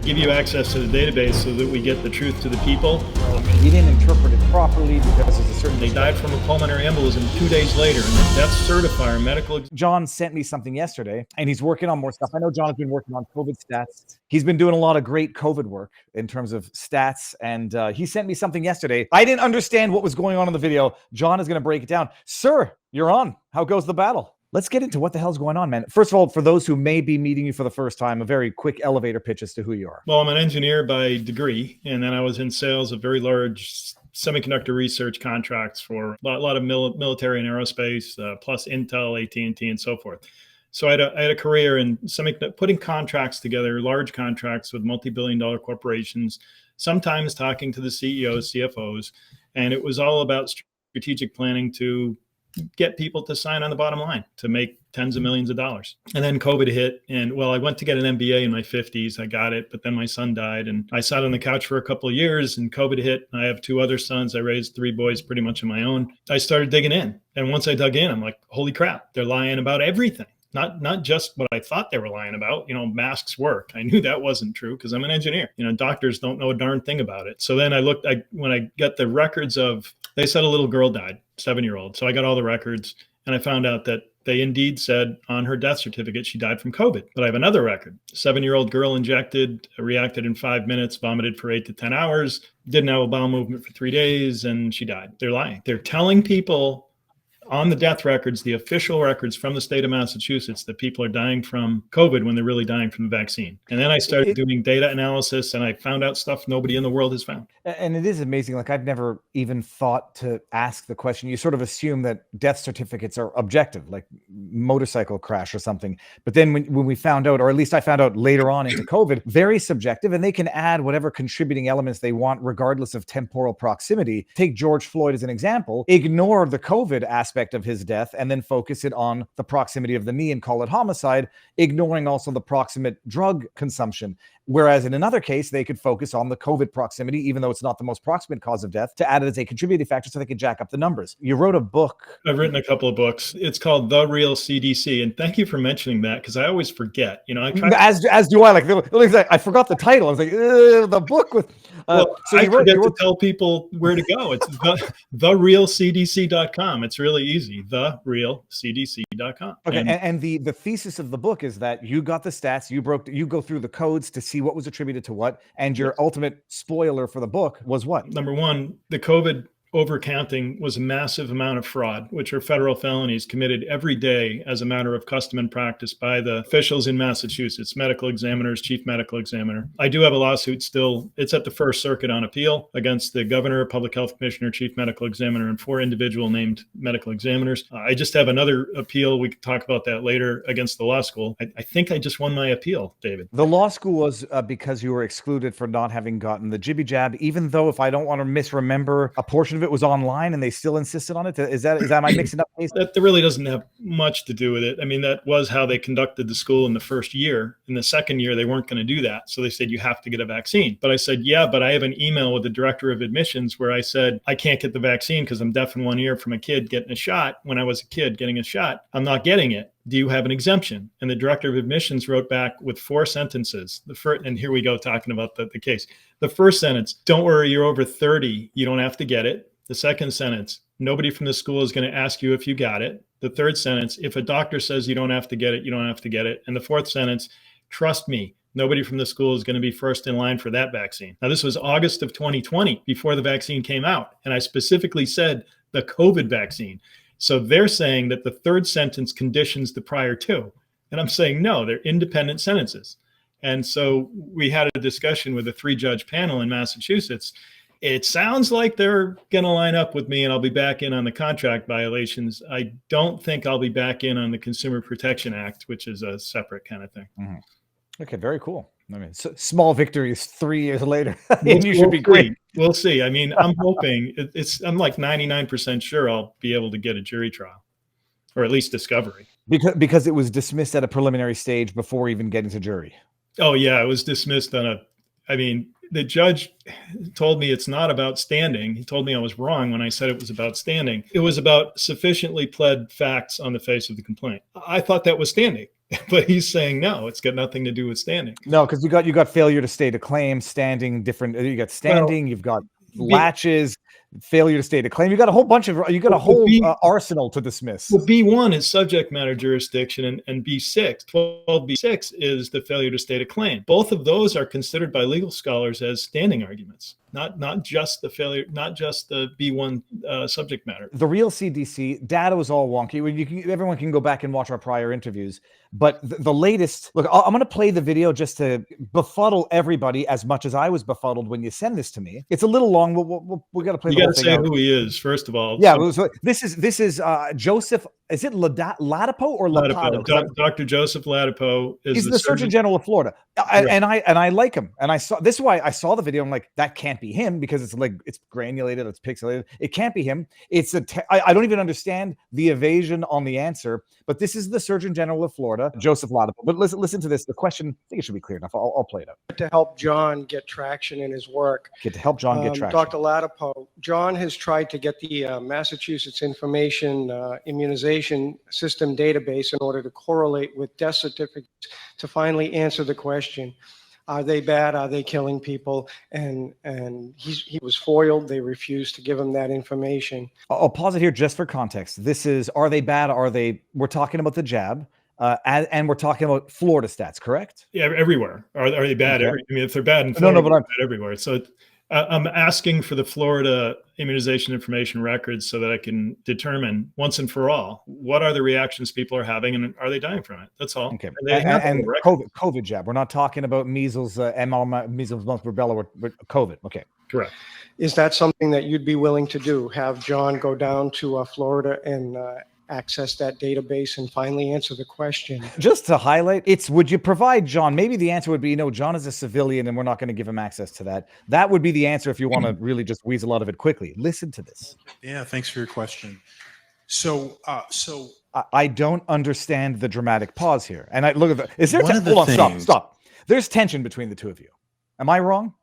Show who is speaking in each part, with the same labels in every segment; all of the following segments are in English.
Speaker 1: give you access to the database so that we get the truth to the people.
Speaker 2: He didn't interpret it properly because there's a certain...
Speaker 1: They died from a pulmonary embolism 2 days later, and the death certifier medical...
Speaker 2: John sent me something yesterday, and he's working on more stuff. I know John has been working on COVID stats. He's been doing a lot of great COVID work in terms of stats, and he sent me something yesterday. I didn't understand what was going on in the video. John is going to break it down. Sir, you're on. How goes the battle? Let's get into what the hell's going on, man. First of all, for those who may be meeting you for the first time, a very quick elevator pitch as to who you are.
Speaker 1: Well, I'm an engineer by degree, and then I was in sales of very large semiconductor research contracts for a lot of military and aerospace, plus Intel, AT&T, and so forth. So I had a career in putting contracts together, large contracts with multi-billion-dollar corporations, sometimes talking to the CEOs, CFOs, and it was all about strategic planning to get people to sign on the bottom line to make tens of millions of dollars. And then COVID hit, and well, I went to get an MBA in my 50s. I got it, but then my son died, and I sat on the couch for a couple of years, and COVID hit. I have 2 other sons. I raised 3 boys pretty much on my own. I started digging in, and once I dug in, I'm like, holy crap, they're lying about everything. Not just what I thought they were lying about. Masks work. I knew that wasn't true because I'm an engineer. Doctors don't know a darn thing about it. So then when I got the records of, they said a little girl died, 7-year-old. So I got all the records, and I found out that they indeed said on her death certificate she died from COVID. But I have another record. 7-year-old girl injected, reacted in 5 minutes, vomited for 8 to 10 hours, didn't have a bowel movement for 3 days, and she died. They're lying. They're telling people on the death records, the official records from the state of Massachusetts, that people are dying from COVID when they're really dying from the vaccine. And then I started doing data analysis, and I found out stuff nobody in the world has found.
Speaker 2: And it is amazing. Like, I've never even thought to ask the question. You sort of assume that death certificates are objective, like motorcycle crash or something. But then when we found out, or at least I found out later on into COVID, very subjective, and they can add whatever contributing elements they want, regardless of temporal proximity. Take George Floyd as an example. Ignore the COVID aspect of his death and then focus it on the proximity of the knee and call it homicide, ignoring also the proximate drug consumption. Whereas in another case, they could focus on the COVID proximity, even though it's not the most proximate cause of death, to add it as a contributing factor so they could jack up the numbers. You wrote a book.
Speaker 1: I've written a couple of books. It's called The Real CDC. And thank you for mentioning that, because I always forget.
Speaker 2: As do I. I forgot the title. I was like, the book with...
Speaker 1: I forget to tell people where to go. It's therealcdc.com. It's really easy. Therealcdc.com.
Speaker 2: Okay, and the thesis of the book is that you got the stats, you go through the codes to see what was attributed to what, and your ultimate spoiler for the book was what?
Speaker 1: Number one, the COVID overcounting was a massive amount of fraud, which are federal felonies committed every day as a matter of custom and practice by the officials in Massachusetts, medical examiners, chief medical examiner. I do have a lawsuit still. It's at the First Circuit on appeal against the governor, public health commissioner, chief medical examiner, and 4 individual named medical examiners. I just have another appeal. We can talk about that later against the law school. I think I just won my appeal, David.
Speaker 2: The law school was because you were excluded for not having gotten the jibby jab, even though, if I don't want to misremember, a portion of it was online and they still insisted on it. Is that my mixing up case?
Speaker 1: That really doesn't have much to do with it. I mean, that was how they conducted the school in the first year. In the second year, they weren't going to do that. So they said, you have to get a vaccine. But I said, yeah, but I have an email with the director of admissions where I said, I can't get the vaccine because I'm deaf in one ear from a kid getting a shot. When I was a kid getting a shot, I'm not getting it. Do you have an exemption? And the director of admissions wrote back with 4 sentences. And here we go talking about the case. The first sentence, don't worry, you're over 30. You don't have to get it. The second sentence, nobody from the school is going to ask you if you got it. The third sentence, if a doctor says you don't have to get it, you don't have to get it. And the fourth sentence, trust me, nobody from the school is going to be first in line for that vaccine. Now, this was August of 2020 before the vaccine came out. And I specifically said the COVID vaccine. So they're saying that the third sentence conditions the prior 2. And I'm saying, no, they're independent sentences. And so we had a discussion with a 3-judge panel in Massachusetts. It sounds like they're going to line up with me and I'll be back in on the contract violations. I don't think I'll be back in on the Consumer Protection Act, which is a separate kind of thing.
Speaker 2: Mm-hmm. Okay, very cool. I mean, small victories 3 years later. And you should be great.
Speaker 1: We'll see. I mean, I'm hoping I'm like 99% sure I'll be able to get a jury trial, or at least discovery.
Speaker 2: Because it was dismissed at a preliminary stage before even getting to jury.
Speaker 1: Oh yeah, it was dismissed the judge told me it's not about standing. He told me I was wrong when I said it was about standing. It was about sufficiently pled facts on the face of the complaint. I thought that was standing. But he's saying, no, it's got nothing to do with standing.
Speaker 2: No, because you got failure to state a claim, standing, different. You got standing, you've got
Speaker 1: B,
Speaker 2: latches, failure to state a claim. You got a whole bunch of. You got a
Speaker 1: well,
Speaker 2: whole
Speaker 1: B,
Speaker 2: arsenal to dismiss.
Speaker 1: well, B1 is subject matter jurisdiction, and B6, 12B6 is the failure to state a claim. Both of those are considered by legal scholars as standing arguments, not just the failure, not just the B1 subject matter.
Speaker 2: The real CDC data was all wonky. Everyone can go back and watch our prior interviews. But the latest, look, I'm going to play the video just to befuddle everybody as much as I was befuddled when you send this to me. It's a little long. We got to play.
Speaker 1: You got to say who he is first of all.
Speaker 2: Yeah, so this is Joseph. Is it Ladapo or Ladapo?
Speaker 1: Dr. Joseph Ladapo
Speaker 2: is the Surgeon General of Florida, and I like him. And I saw this is why I saw the video. I'm like, that can't be him because it's granulated, it's pixelated. It can't be him. I don't even understand the evasion on the answer. But this is the Surgeon General of Florida, Joseph Ladapo. But listen to this. The question, I think it should be clear enough. I'll play it out.
Speaker 3: To help John get traction in his work.
Speaker 2: To help John get traction.
Speaker 3: Dr. Ladapo, John has tried to get the Massachusetts Information Immunization System database in order to correlate with death certificates to finally answer the question, are they bad? Are they killing people? And he was foiled. They refused to give him that information.
Speaker 2: I'll pause it here just for context. This is, are they bad? We're talking about the jab. And we're talking about Florida stats, correct?
Speaker 1: Yeah, everywhere. Are they bad?
Speaker 2: Okay.
Speaker 1: I mean, if they're bad in Florida,
Speaker 2: but
Speaker 1: they're bad everywhere. So I'm asking for the Florida immunization information records so that I can determine once and for all what are the reactions people are having and are they dying from it? That's all.
Speaker 2: Okay. And COVID jab. We're not talking about measles, measles, mumps, rubella, with COVID. Okay.
Speaker 1: Correct.
Speaker 3: Is that something that you'd be willing to do? Have John go down to Florida and access that database and finally answer the question?
Speaker 2: Just to highlight, would you provide John? Maybe the answer would be, no, John is a civilian and we're not going to give him access to that. That would be the answer if you want to really just weasel out of it quickly. Listen to this.
Speaker 4: Yeah, thanks for your question. So
Speaker 2: I don't understand the dramatic pause here. And I look at is there
Speaker 4: hold on,
Speaker 2: stop. There's tension between the two of you. Am I wrong?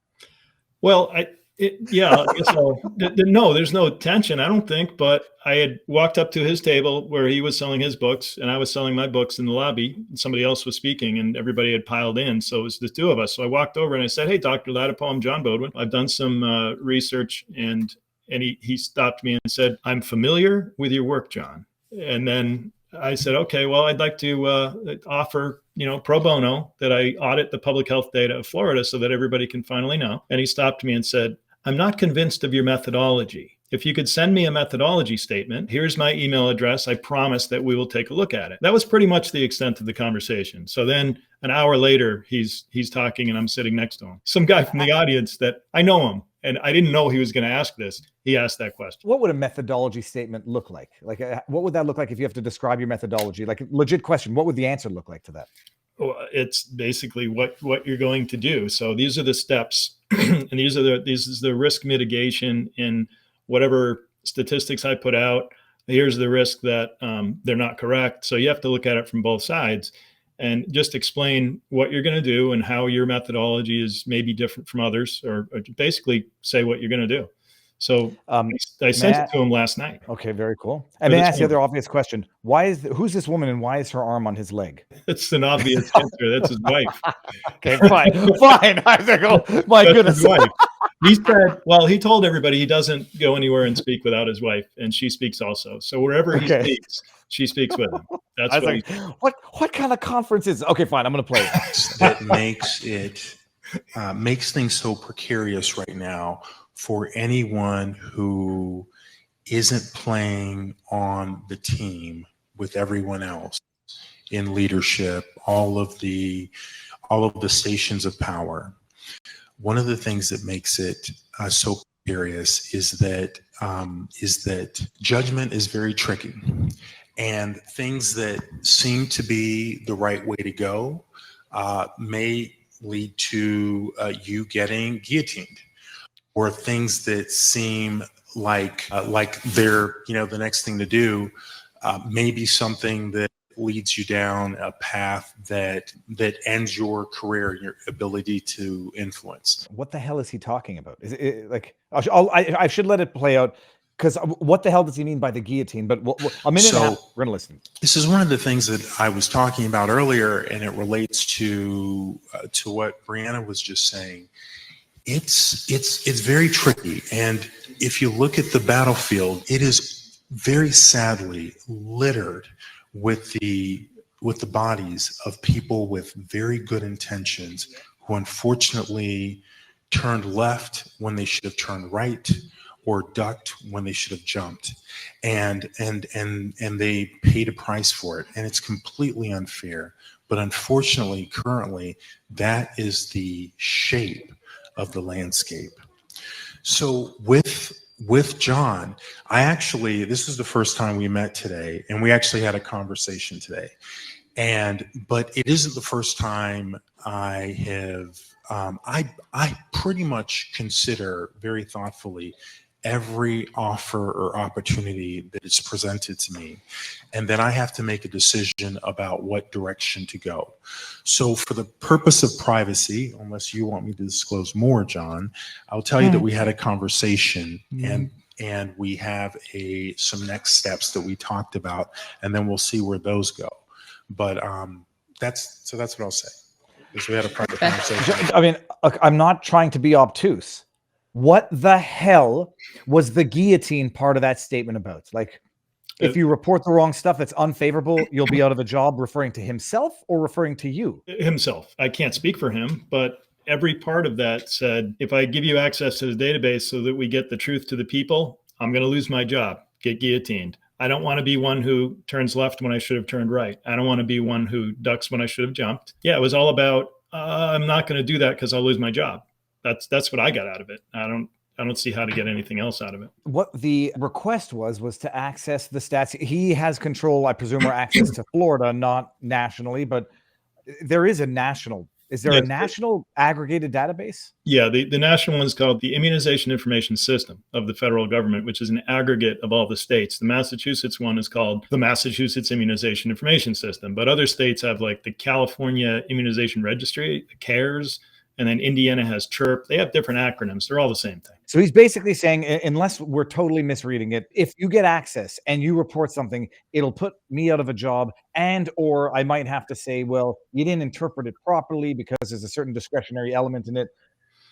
Speaker 1: Well, so no, there's no tension, I don't think, but I had walked up to his table where he was selling his books and I was selling my books in the lobby. Somebody else was speaking and everybody had piled in. So it was the two of us. So I walked over and I said, hey, Dr. Ladapo, I'm John Beaudoin. I've done some research and he stopped me and said, I'm familiar with your work, John. And then I said, okay, well, I'd like to offer, pro bono that I audit the public health data of Florida so that everybody can finally know. And he stopped me and said, I'm not convinced of your methodology. If you could send me a methodology statement, here's my email address. I promise that we will take a look at it. That was pretty much the extent of the conversation. So then an hour later, he's talking and I'm sitting next to him. Some guy from the audience that I know him and I didn't know he was going to ask this. He asked that question.
Speaker 2: What would a methodology statement look like? Like, what would that look like if you have to describe your methodology? Like a legit question. What would the answer look like to that?
Speaker 1: It's basically what you're going to do. So these are the steps and this is the risk mitigation in whatever statistics I put out. Here's the risk that they're not correct. So you have to look at it from both sides and just explain what you're going to do and how your methodology is maybe different from others, or basically say what you're going to do. So I sent it to him last night.
Speaker 2: Okay, very cool. And may I ask the other obvious question? Who's this woman and why is her arm on his leg?
Speaker 1: It's an obvious answer. That's his wife.
Speaker 2: Okay, fine. I was like, oh, my goodness.
Speaker 1: His wife. He said, well, he told everybody he doesn't go anywhere and speak without his wife, and she speaks also. So wherever he speaks, she speaks with him. That's
Speaker 2: I was what kind of conference is? Okay, fine. I'm going to play it.
Speaker 4: That makes things so precarious right now for anyone who isn't playing on the team with everyone else in leadership, all of the stations of power. One of the things that makes it so precarious is that judgment is very tricky, and things that seem to be the right way to go may lead to you getting guillotined, or things that seem like they're the next thing to do may be something that leads you down a path that ends your career and your ability to influence.
Speaker 2: What the hell is he talking about? Is it like I should let it play out? Because what the hell does he mean by the guillotine? But a minute and a half, we're going to listen.
Speaker 4: This is one of the things that I was talking about earlier, and it relates to what Brianna was just saying. It's very tricky, and if you look at the battlefield, it is very sadly littered with the bodies of people with very good intentions who unfortunately turned left when they should have turned right, or ducked when they should have jumped, and they paid a price for it, and it's completely unfair. But unfortunately, currently, that is the shape of the landscape. So with John, this is the first time we met today, and we actually had a conversation today. But it isn't the first time I have. I pretty much consider very thoughtfully every offer or opportunity that is presented to me, and then I have to make a decision about what direction to go. So for the purpose of privacy, unless you want me to disclose more, John, I'll tell you that we had a conversation, and we have some next steps that we talked about, and then we'll see where those go. But that's what I'll say. Because we had a private conversation.
Speaker 2: I mean, I'm not trying to be obtuse. What the hell was the guillotine part of that statement about? Like, if you report the wrong stuff that's unfavorable, you'll be out of a job, referring to himself or referring to you?
Speaker 1: Himself. I can't speak for him, but every part of that said, if I give you access to the database so that we get the truth to the people, I'm going to lose my job, get guillotined. I don't want to be one who turns left when I should have turned right. I don't want to be one who ducks when I should have jumped. Yeah, it was all about, I'm not going to do that because I'll lose my job. That's what I got out of it. I don't see how to get anything else out of it.
Speaker 2: What the request was to access the stats. He has control, I presume, or access to Florida, not nationally, but there is a national. Is there a national aggregated database?
Speaker 1: Yeah, the national one is called the Immunization Information System of the federal government, which is an aggregate of all the states. The Massachusetts one is called the Massachusetts Immunization Information System, but other states have like the California Immunization Registry, the CARES, and then Indiana has CHIRP. They have different acronyms. They're all the same thing.
Speaker 2: So he's basically saying, unless we're totally misreading it, if you get access and you report something, it'll put me out of a job, or I might have to say, well, you didn't interpret it properly because there's a certain discretionary element in it.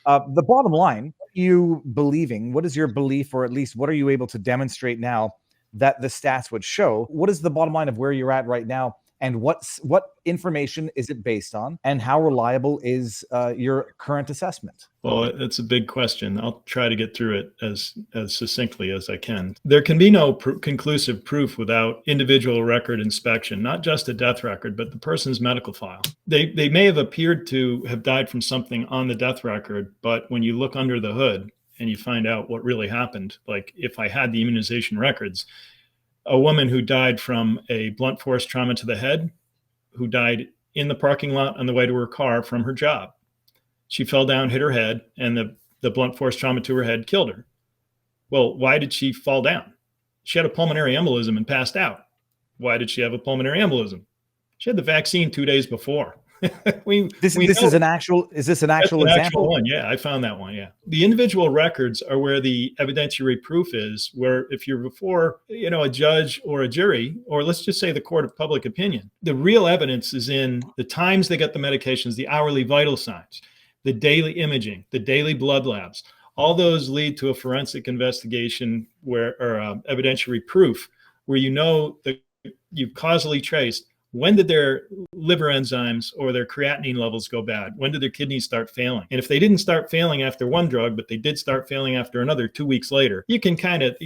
Speaker 2: The bottom line, what is your belief, or at least what are you able to demonstrate now that the stats would show? What is the bottom line of where you're at right now? And what information is it based on? And how reliable is your current assessment?
Speaker 1: Well, it's a big question. I'll try to get through it as succinctly as I can. There can be no conclusive proof without individual record inspection, not just a death record, but the person's medical file. They may have appeared to have died from something on the death record, but when you look under the hood and you find out what really happened, like if I had the immunization records, a woman who died from a blunt force trauma to the head, who died in the parking lot on the way to her car from her job. She fell down, hit her head, and the blunt force trauma to her head killed her. Well, why did she fall down? She had a pulmonary embolism and passed out. Why did she have a pulmonary embolism? She had the vaccine 2 days before. Is this an actual
Speaker 2: example?
Speaker 1: One. Yeah, I found that one. Yeah. The individual records are where the evidentiary proof is, where if you're before, a judge or a jury, or let's just say the court of public opinion, the real evidence is in the times they got the medications, the hourly vital signs, the daily imaging, the daily blood labs. All those lead to a forensic investigation or evidentiary proof where that you've causally traced when did their liver enzymes or their creatinine levels go bad? When did their kidneys start failing? And if they didn't start failing after one drug, but they did start failing after another 2 weeks later, you can kind of,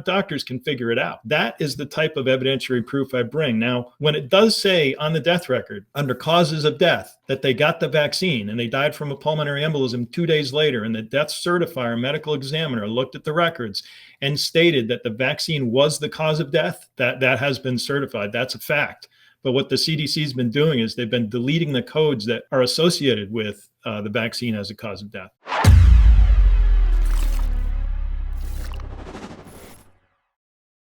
Speaker 1: doctors can figure it out. That is the type of evidentiary proof I bring. Now, when it does say on the death record, under causes of death, that they got the vaccine and they died from a pulmonary embolism 2 days later, and the death certifier medical examiner looked at the records and stated that the vaccine was the cause of death, that has been certified. That's a fact. But what the CDC has been doing is they've been deleting the codes that are associated with the vaccine as a cause of death.